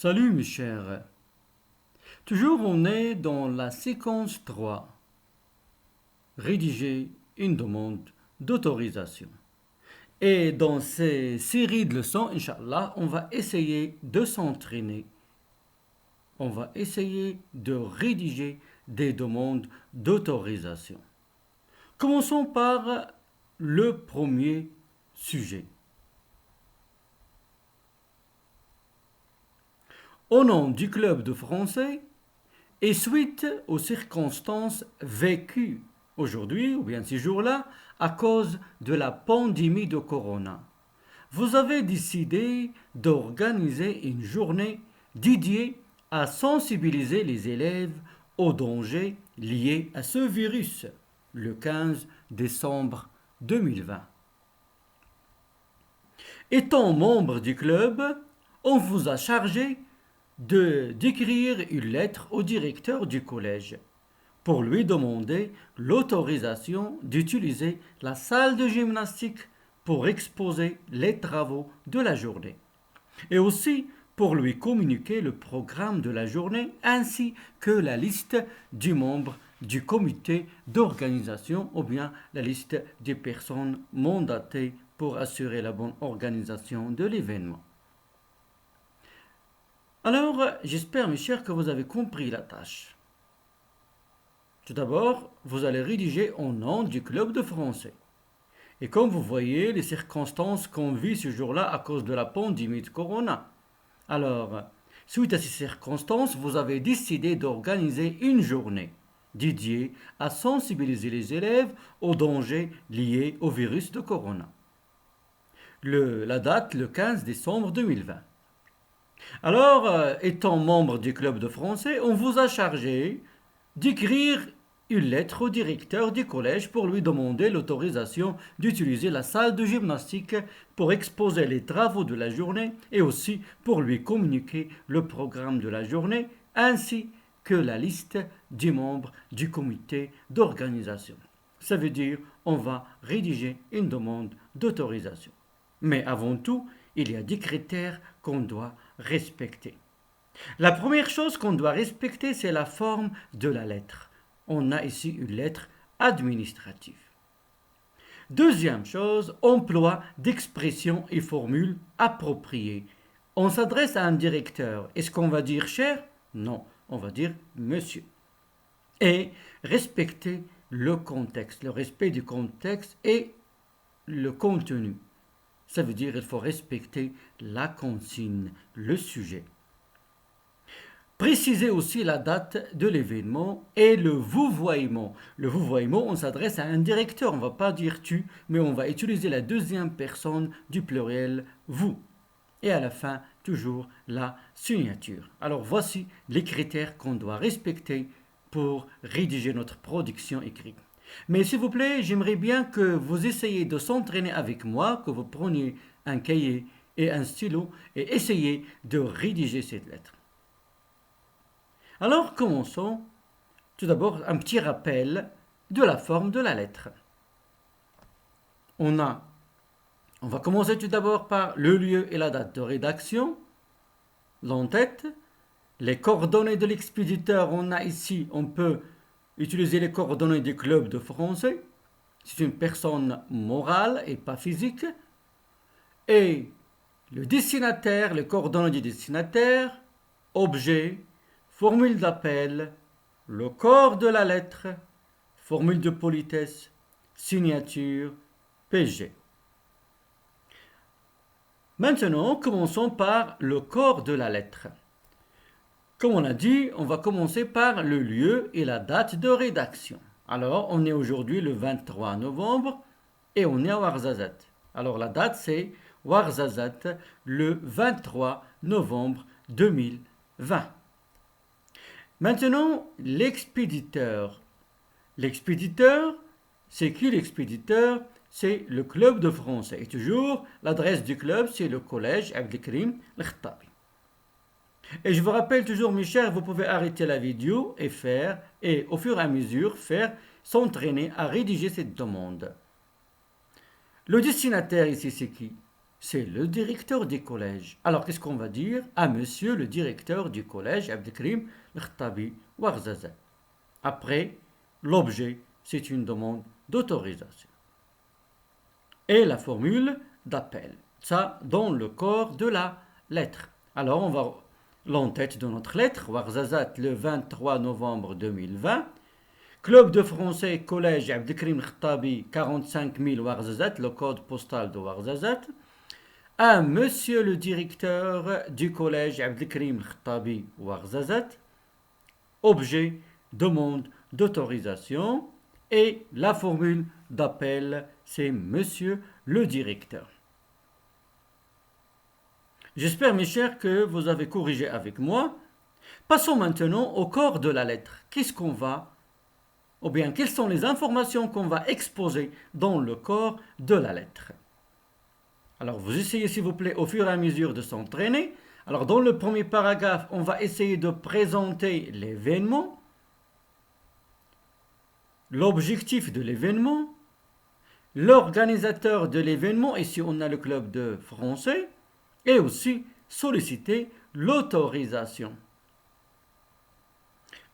Salut mes chers. Toujours on est dans la séquence 3. Rédiger une demande d'autorisation. Et dans ces séries de leçons, Inch'Allah, on va essayer de s'entraîner. On va essayer de rédiger des demandes d'autorisation. Commençons par le premier sujet. Au nom du club de français, et suite aux circonstances vécues aujourd'hui, ou bien ces jours-là, à cause de la pandémie de Corona, vous avez décidé d'organiser une journée dédiée à sensibiliser les élèves aux dangers liés à ce virus, le 15 décembre 2020. Étant membre du club, on vous a chargé d'écrire une lettre au directeur du collège pour lui demander l'autorisation d'utiliser la salle de gymnastique pour exposer les travaux de la journée et aussi pour lui communiquer le programme de la journée ainsi que la liste du membre du comité d'organisation ou bien la liste des personnes mandatées pour assurer la bonne organisation de l'événement. Alors, j'espère, mes chers, que vous avez compris la tâche. Tout d'abord, vous allez rédiger au nom du club de français. Et comme vous voyez, les circonstances qu'on vit ce jour-là à cause de la pandémie de Corona. Alors, suite à ces circonstances, vous avez décidé d'organiser une journée dédiée à sensibiliser les élèves aux dangers liés au virus de Corona. La date, le 15 décembre 2020. Alors, étant membre du club de français, on vous a chargé d'écrire une lettre au directeur du collège pour lui demander l'autorisation d'utiliser la salle de gymnastique pour exposer les travaux de la journée et aussi pour lui communiquer le programme de la journée ainsi que la liste des membres du comité d'organisation. Ça veut dire on va rédiger une demande d'autorisation. Mais avant tout, il y a des critères qu'on doit respecter. La première chose qu'on doit respecter, c'est la forme de la lettre. On a ici une lettre administrative. Deuxième chose, emploi d'expressions et formules appropriées. On s'adresse à un directeur. Est-ce qu'on va dire cher? Non, on va dire monsieur. Et respecter le contexte, le respect du contexte et le contenu. Ça veut dire qu'il faut respecter la consigne, le sujet. Précisez aussi la date de l'événement et le vouvoiement. Le vouvoiement, on s'adresse à un directeur, on ne va pas dire tu, mais on va utiliser la deuxième personne du pluriel vous. Et à la fin, toujours la signature. Alors voici les critères qu'on doit respecter pour rédiger notre production écrite. Mais s'il vous plaît, j'aimerais bien que vous essayiez de s'entraîner avec moi, que vous preniez un cahier et un stylo et essayez de rédiger cette lettre. Alors commençons. Tout d'abord, un petit rappel de la forme de la lettre. On va commencer tout d'abord par le lieu et la date de rédaction, l'entête, les coordonnées de l'expéditeur. On a ici, on peut utiliser les coordonnées du club de français. C'est une personne morale et pas physique. Et le destinataire, les coordonnées du destinataire, objet, formule d'appel, le corps de la lettre, formule de politesse, signature, PG. Maintenant, commençons par le corps de la lettre. Comme on a dit, on va commencer par le lieu et la date de rédaction. Alors, on est aujourd'hui le 23 novembre et on est à Ouarzazate. Alors, la date, c'est Ouarzazate, le 23 novembre 2020. Maintenant, l'expéditeur. L'expéditeur, c'est qui l'expéditeur? C'est le club de français. Et toujours, l'adresse du club, c'est le collège Abdelkrim Al-Khattabi. Et je vous rappelle toujours, mes chers, vous pouvez arrêter la vidéo et au fur et à mesure, s'entraîner à rédiger cette demande. Le destinataire ici, c'est qui? c'est le directeur du collège. Alors, qu'est-ce qu'on va dire à monsieur le directeur du collège, Abdelkrim Khattabi Ouarzazate. Après, l'objet, c'est une demande d'autorisation. Et la formule d'appel. Ça, dans le corps de la lettre. Alors, on va l'entête de notre lettre, Ouarzazate, le 23 novembre 2020. Club de français, collège Abdelkrim Khattabi, 45 000 Ouarzazate, le code postal de Ouarzazate. À monsieur le directeur du collège Abdelkrim Khattabi Ouarzazate. Objet, demande d'autorisation. Et la formule d'appel, c'est monsieur le directeur. J'espère, mes chers, que vous avez corrigé avec moi. Passons maintenant au corps de la lettre. Qu'est-ce qu'on va, ou bien quelles sont les informations qu'on va exposer dans le corps de la lettre? Alors, vous essayez, s'il vous plaît, au fur et à mesure de s'entraîner. Alors, dans le premier paragraphe, on va essayer de présenter l'événement, l'objectif de l'événement, l'organisateur de l'événement, ici on a le club de français, et aussi solliciter l'autorisation.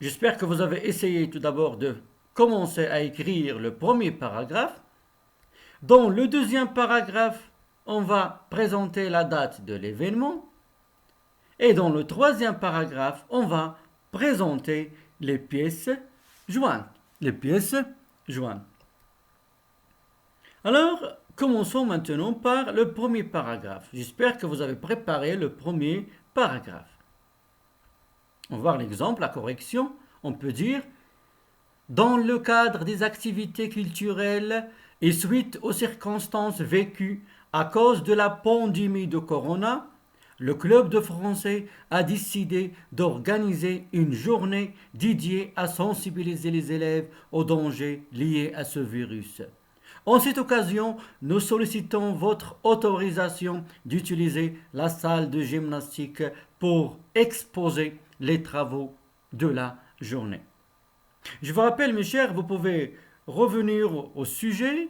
J'espère que vous avez essayé tout d'abord de commencer à écrire le premier paragraphe. Dans le deuxième paragraphe, on va présenter la date de l'événement. Et dans le troisième paragraphe, on va présenter les pièces jointes. Les pièces jointes. Alors, commençons maintenant par le premier paragraphe. J'espère que vous avez préparé le premier paragraphe. On va voir l'exemple, la correction. On peut dire, dans le cadre des activités culturelles et suite aux circonstances vécues à cause de la pandémie de Corona, le club de français a décidé d'organiser une journée dédiée à sensibiliser les élèves aux dangers liés à ce virus. En cette occasion, nous sollicitons votre autorisation d'utiliser la salle de gymnastique pour exposer les travaux de la journée. Je vous rappelle, mes chers, vous pouvez revenir au sujet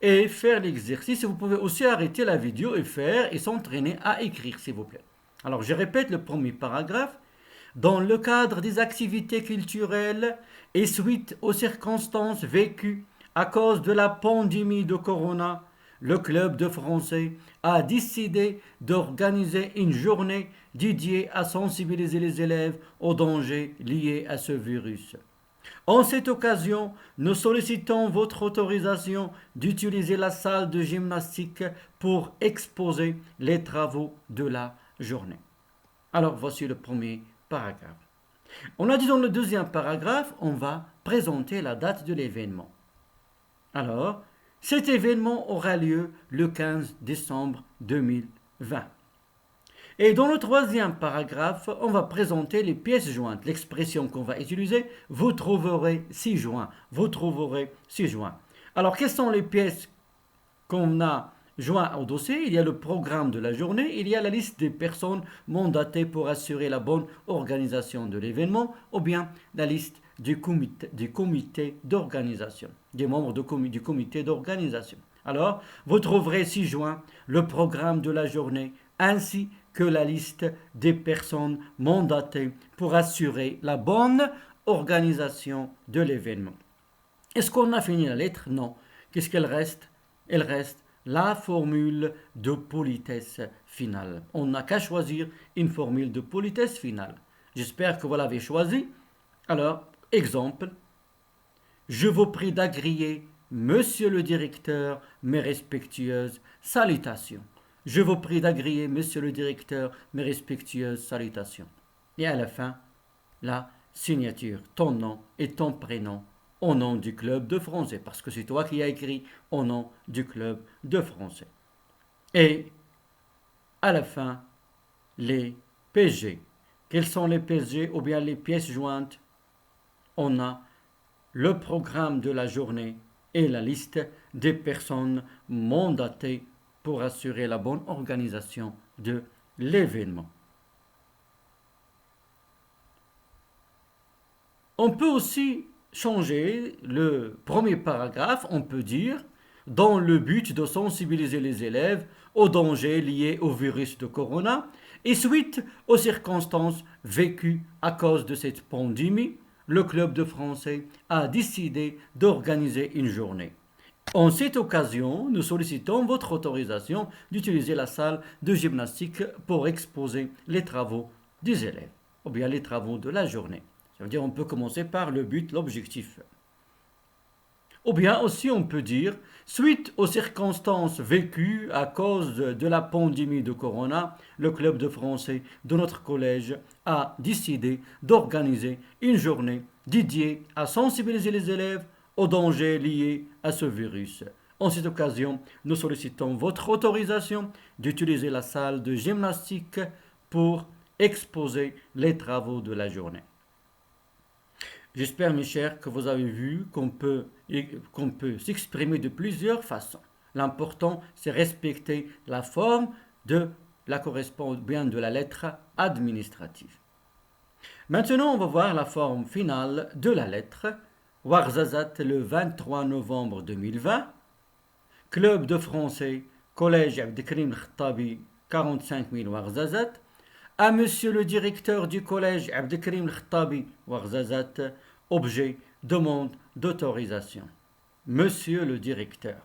et faire l'exercice. Vous pouvez aussi arrêter la vidéo et s'entraîner à écrire, s'il vous plaît. Alors, je répète le premier paragraphe. Dans le cadre des activités culturelles et suite aux circonstances vécues à cause de la pandémie de Corona, le club de français a décidé d'organiser une journée dédiée à sensibiliser les élèves aux dangers liés à ce virus. En cette occasion, nous sollicitons votre autorisation d'utiliser la salle de gymnastique pour exposer les travaux de la journée. Alors, voici le premier paragraphe. On a dit dans le deuxième paragraphe, on va présenter la date de l'événement. Alors, cet événement aura lieu le 15 décembre 2020. Et dans le troisième paragraphe, on va présenter les pièces jointes. L'expression qu'on va utiliser, vous trouverez 6 joints. Vous trouverez 6 joints. Alors, quelles sont les pièces qu'on a jointes au dossier? Il y a le programme de la journée, il y a la liste des personnes mandatées pour assurer la bonne organisation de l'événement, ou bien la liste du comité d'organisation, des membres du comité d'organisation. Alors, vous trouverez 6 joints, le programme de la journée, ainsi que la liste des personnes mandatées pour assurer la bonne organisation de l'événement. Est-ce qu'on a fini la lettre? Non. Qu'est-ce qu'elle reste? Elle reste la formule de politesse finale. On n'a qu'à choisir une formule de politesse finale. J'espère que vous l'avez choisie. Alors, exemple, je vous prie d'agréer, monsieur le directeur, mes respectueuses salutations. Je vous prie d'agréer, monsieur le directeur, mes respectueuses salutations. Et à la fin, la signature, ton nom et ton prénom au nom du club de français, parce que c'est toi qui as écrit au nom du club de français. Et à la fin, les PG. Quels sont les PG ou bien les pièces jointes? On a le programme de la journée et la liste des personnes mandatées pour assurer la bonne organisation de l'événement. On peut aussi changer le premier paragraphe, on peut dire dans le but de sensibiliser les élèves aux dangers liés au virus de corona et suite aux circonstances vécues à cause de cette pandémie, le club de français a décidé d'organiser une journée. En cette occasion, nous sollicitons votre autorisation d'utiliser la salle de gymnastique pour exposer les travaux des élèves, ou bien les travaux de la journée. Ça veut dire on peut commencer par le but, l'objectif. Ou bien aussi on peut dire, suite aux circonstances vécues à cause de la pandémie de corona, le club de français de notre collège a décidé d'organiser une journée dédiée à sensibiliser les élèves aux dangers liés à ce virus. En cette occasion, nous sollicitons votre autorisation d'utiliser la salle de gymnastique pour exposer les travaux de la journée. J'espère, mes chers, que vous avez vu qu'on peut s'exprimer de plusieurs façons. L'important, c'est respecter la forme de la correspondance bien de la lettre administrative. Maintenant, on va voir la forme finale de la lettre. Ouarzazate le 23 novembre 2020. Club de français, Collège Abdelkrim Khattabi, 45 000 Ouarzazate. À monsieur le directeur du collège Abdelkrim Khattabi, Ouarzazate, objet, demande d'autorisation. Monsieur le directeur.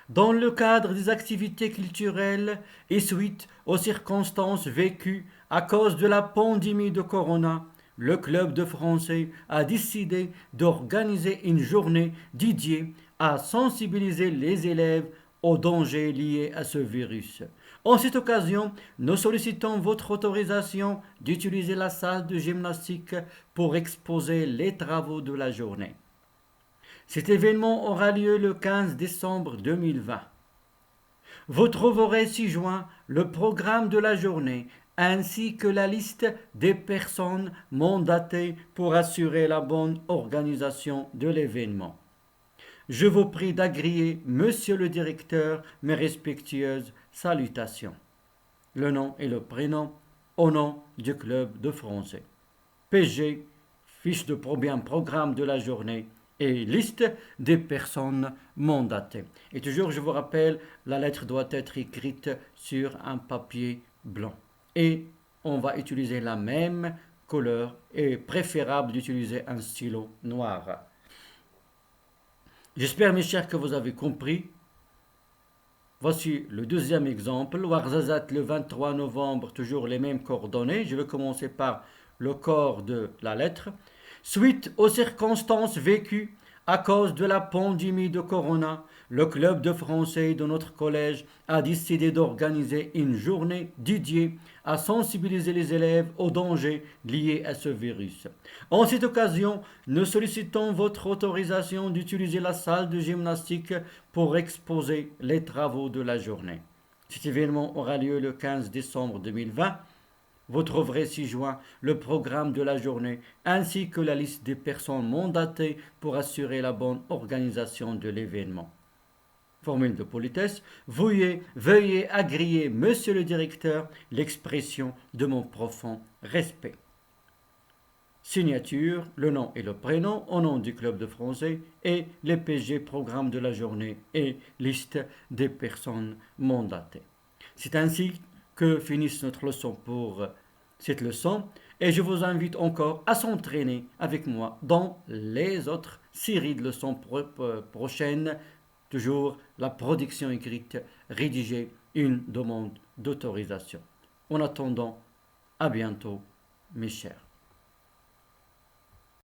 Dans le cadre des activités culturelles et suite aux circonstances vécues à cause de la pandémie de corona, le club de français a décidé d'organiser une journée dédiée à sensibiliser les élèves aux dangers liés à ce virus. En cette occasion, nous sollicitons votre autorisation d'utiliser la salle de gymnastique pour exposer les travaux de la journée. Cet événement aura lieu le 15 décembre 2020. Vous trouverez ci-joint le programme de la journée ainsi que la liste des personnes mandatées pour assurer la bonne organisation de l'événement. Je vous prie d'agréer, monsieur le directeur, mes respectueuses salutations. Le nom et le prénom au nom du club de français. PG, fiche de programme de la journée et liste des personnes mandatées. Et toujours, je vous rappelle, la lettre doit être écrite sur un papier blanc. Et on va utiliser la même couleur et préférable d'utiliser un stylo noir. J'espère, mes chers, que vous avez compris. Voici le deuxième exemple. Ouarzazate le 23 novembre, toujours les mêmes coordonnées. Je vais commencer par le corps de la lettre. Suite aux circonstances vécues à cause de la pandémie de corona, le club de français de notre collège a décidé d'organiser une journée dédiée à sensibiliser les élèves aux dangers liés à ce virus. En cette occasion, nous sollicitons votre autorisation d'utiliser la salle de gymnastique pour exposer les travaux de la journée. Cet événement aura lieu le 15 décembre 2020. Vous trouverez ci-joint le programme de la journée ainsi que la liste des personnes mandatées pour assurer la bonne organisation de l'événement. Formule de politesse, veuillez agréer, monsieur le directeur, l'expression de mon profond respect. Signature, le nom et le prénom au nom du club de français et les PG programme de la journée et liste des personnes mandatées. C'est ainsi que finisse notre leçon pour cette leçon et je vous invite encore à s'entraîner avec moi dans les autres séries de leçons prochaines. Toujours la production écrite, rédiger une demande d'autorisation. En attendant, à bientôt, mes chers.